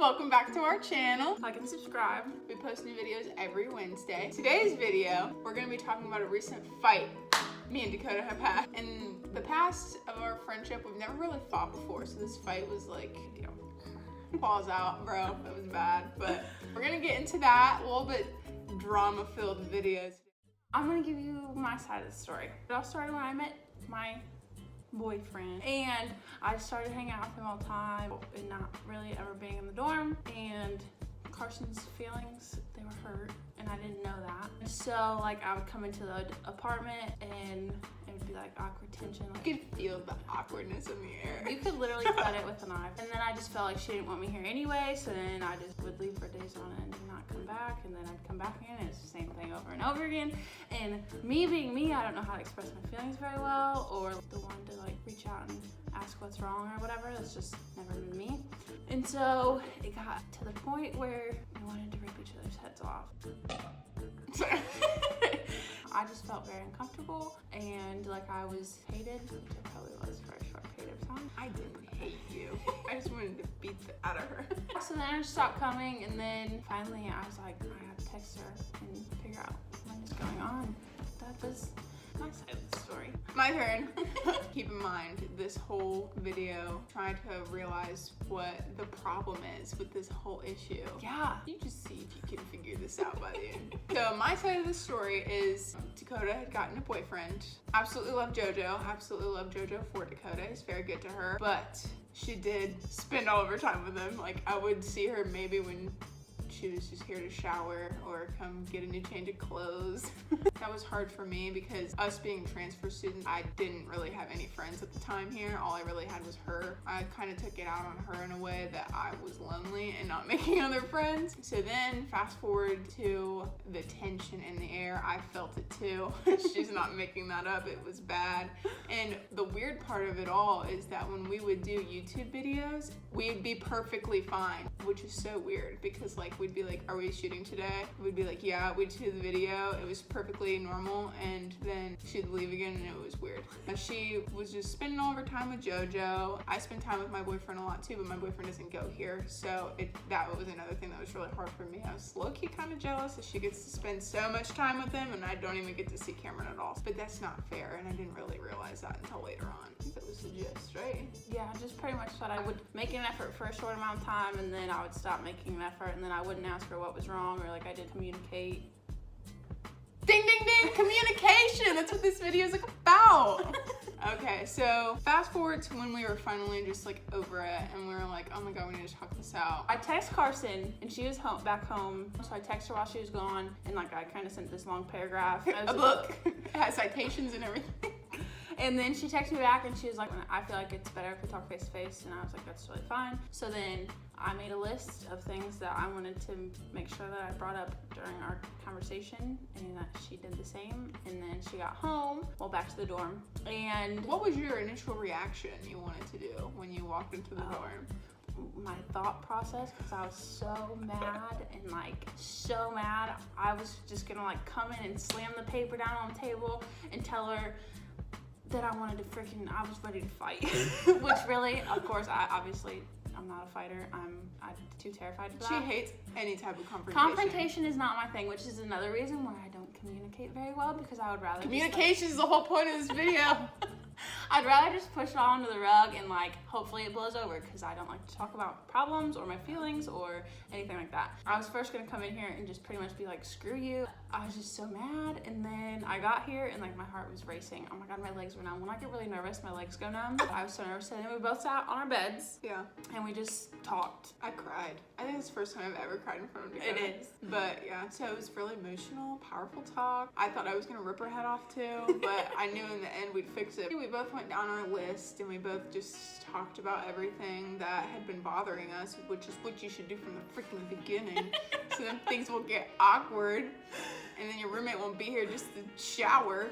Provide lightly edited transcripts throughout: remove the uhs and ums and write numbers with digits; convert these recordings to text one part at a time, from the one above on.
Welcome back to our channel. Like and subscribe. We post new videos every Wednesday. Today's video, we're going to be talking about a recent fight me and Dakota have had. In the past of our friendship, we've never really fought before, so this fight was like, you know, balls out, bro. It was bad, but we're going to get into that. A little bit drama-filled videos. I'm going to give you my side of the story. It all started when I met my boyfriend, and I started hanging out with him all the time and not really ever being in the dorm, and Carson's feelings, they were hurt, and I didn't know that. So like I would come into the apartment and it would be like awkward tension. Like, You could feel the awkwardness in the air. you could literally cut it with a knife. And then I just felt like she didn't want me here anyway, so then I just would leave for days on end and not come back, and then I'd come back again, and it's the same thing over and over again. And me being me, I don't know how to express my feelings very well, or the one to like reach out and ask what's wrong or whatever. That's just never been me. And so it got to the point where we wanted to rip each other's heads off. I just felt very uncomfortable and like I was hated, which I probably was for a short period of time. I didn't hate you. I just wanted to beat the out of her. So then I just stopped coming, and then finally I was like, I have to text her and figure out what is going on. That was my side of the story. My turn. Keep in mind, this whole video, trying to realize what the problem is with this whole issue. Yeah. You just see if you can figure this out by the end. So my side of the story is Dakota had gotten a boyfriend. Absolutely love JoJo. Absolutely love JoJo for Dakota. He's very good to her. But she did spend all of her time with him. Like, I would see her maybe when she was just here to shower or come get a new change of clothes. That was hard for me because us being transfer students, I didn't really have any friends at the time here. All I really had was her. I kind of took it out on her in a way that I was lonely and not making other friends. So then fast forward to the tension in the air. I felt it too. She's not making that up. It was bad. And the weird part of it all is that when we would do YouTube videos, we'd be perfectly fine, which is so weird because like we'd be like, are we shooting today? We'd be like, yeah. We'd do the video. It was perfectly normal, and then she'd leave again and it was weird. She was just spending all of her time with JoJo. I spend time with my boyfriend a lot too, but my boyfriend doesn't go here, so that was another thing that was really hard for me. I was low-key kind of jealous that she gets to spend so much time with him and I don't even get to see Cameron at all. But that's not fair, and I didn't really realize that until later on. That was the gist, right? Yeah, I just pretty much thought I would make an effort for a short amount of time, and then I would stop making an effort, and then I wouldn't ask her what was wrong, or like I did communicate. Ding, ding, ding, communication. That's what this video is about. Okay, so fast forward to when we were finally just like over it, and we were like, oh my God, we need to talk this out. I text Carson, and she was back home, so I texted her while she was gone, and like I kind of sent this long paragraph. A book. It has citations and everything. And then she texted me back and she was like, I feel like it's better if we talk face to face. And I was like, that's really fine. So then I made a list of things that I wanted to make sure that I brought up during our conversation, and that she did the same. And then she got home, well, back to the dorm. And what was your initial reaction you wanted to do when you walked into the dorm? My thought process, because I was so mad and like so mad, I was just gonna like come in and slam the paper down on the table and tell her that I wanted to I was ready to fight. Which really, of course, I'm not a fighter. I'm too terrified for that. She hates any type of confrontation. Confrontation is not my thing, which is another reason why I don't communicate very well, because I would rather communication is the whole point of this video. I'd rather just push it all under the rug and like hopefully it blows over, because I don't like to talk about problems or my feelings or anything like that. I was first gonna come in here and just pretty much be like, screw you. I was just so mad, and then I got here and like my heart was racing. Oh my God, my legs were numb. When I get really nervous, my legs go numb. I was so nervous, and then we both sat on our beds. Yeah. And we just talked. I cried. I think it's the first time I've ever cried in front of you. It is. But yeah, so it was really emotional, powerful talk. I thought I was gonna rip her head off too, but I knew in the end we'd fix it. We both went down our list and we both just talked about everything that had been bothering us, which is what you should do from the freaking beginning. So then things will get awkward. and then your roommate won't be here just to shower.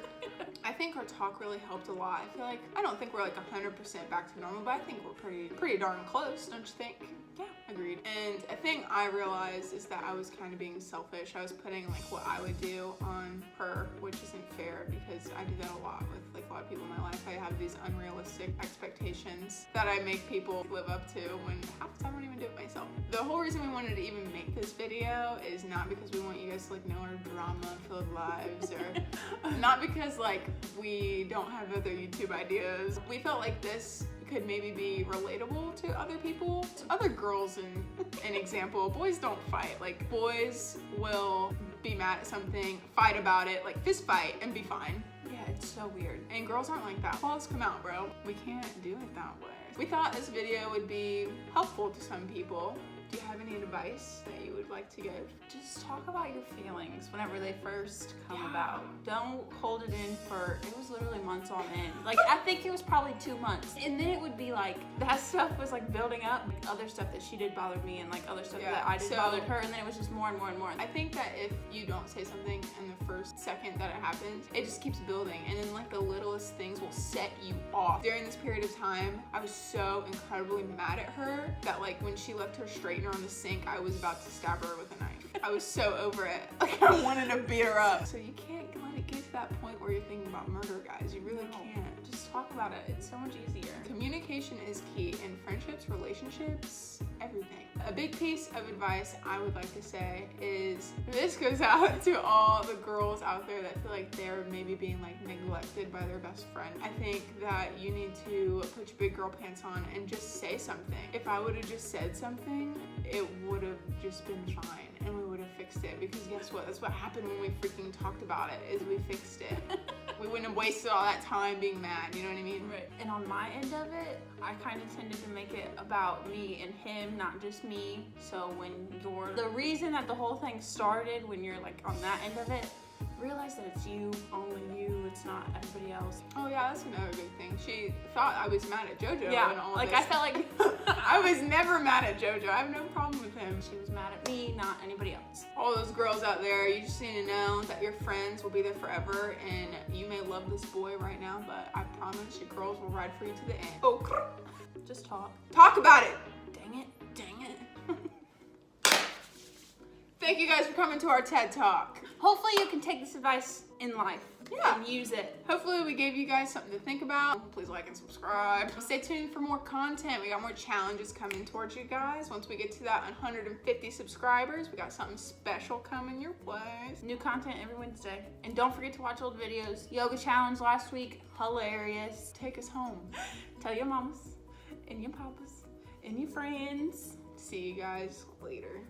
I think our talk really helped a lot. I feel like, I don't think we're like 100% back to normal, but I think we're pretty darn close, don't you think? Yeah. Agreed. And a thing I realized is that I was kind of being selfish. I was putting like what I would do on her, which isn't fair because I do that a lot with like a lot of people in my life. I have these unrealistic expectations that I make people live up to when half the time I don't even do it myself. The whole reason we wanted to even make this video is not because we want you guys to like know our drama-filled lives or not because like we don't have other YouTube ideas. We felt like this could maybe be relatable to other people. Other girls, an example, boys don't fight. Like, boys will be mad at something, fight about it, like fist fight and be fine. Yeah, it's so weird. And girls aren't like that. Balls come out, bro. We can't do it that way. We thought this video would be helpful to some people. Do you have any advice that you would like to give? Just talk about your feelings whenever they first come about. Don't hold it in for, it was literally months on end. Like, I think it was probably 2 months. And then it would be like, that stuff was like building up. Like, other stuff that she did bothered me and like other stuff that I did bothered her. And then it was just more and more and more. I think that if you don't say something in the first second that it happens, it just keeps building. And then like the littlest things will set you off. During this period of time, I was so incredibly mad at her that like when she left her straightener on the sink, I was about to stab her with a knife. I was so over it. Like, I wanted to beat her up. So you can't let it get to that point where you're thinking about murder, guys. You really can't. Just talk about it. It's so much easier. Communication is key in friendships, relationships, everything. A big piece of advice I would like to say is, this goes out to all the girls out there that feel like they're maybe being like neglected by their best friend. I think that you need to put your big girl pants on and just say something. If I would have just said something, it would have just been fine and we would have fixed it, because guess what? That's what happened when we freaking talked about it, is we fixed it. We wouldn't have wasted all that time being mad, you know what I mean? Right. And on my end of it, I kind of tended to make it about me and him, not just me. So when the reason that the whole thing started, when you're like on that end of it, realize that it's you, only you, it's not everybody else. Oh yeah, that's another good thing. She thought I was mad at JoJo and all like this. I felt like I was never mad at JoJo. I have no problem with him. She was mad at me, not anybody else. All those girls out there, you just need to know that your friends will be there forever, and you may love this boy right now, but I promise your girls will ride for you to the end. Oh, just talk. Talk about it. Dang it. Dang it. Thank you guys for coming to our TED Talk. Hopefully you can take this advice in life and use it. Hopefully we gave you guys something to think about. Please like and subscribe. Stay tuned for more content. We got more challenges coming towards you guys. Once we get to that 150 subscribers, we got something special coming your way. New content every Wednesday. And don't forget to watch old videos. Yoga challenge last week, hilarious. Take us home. Tell your mamas and your papas and your friends. See you guys later.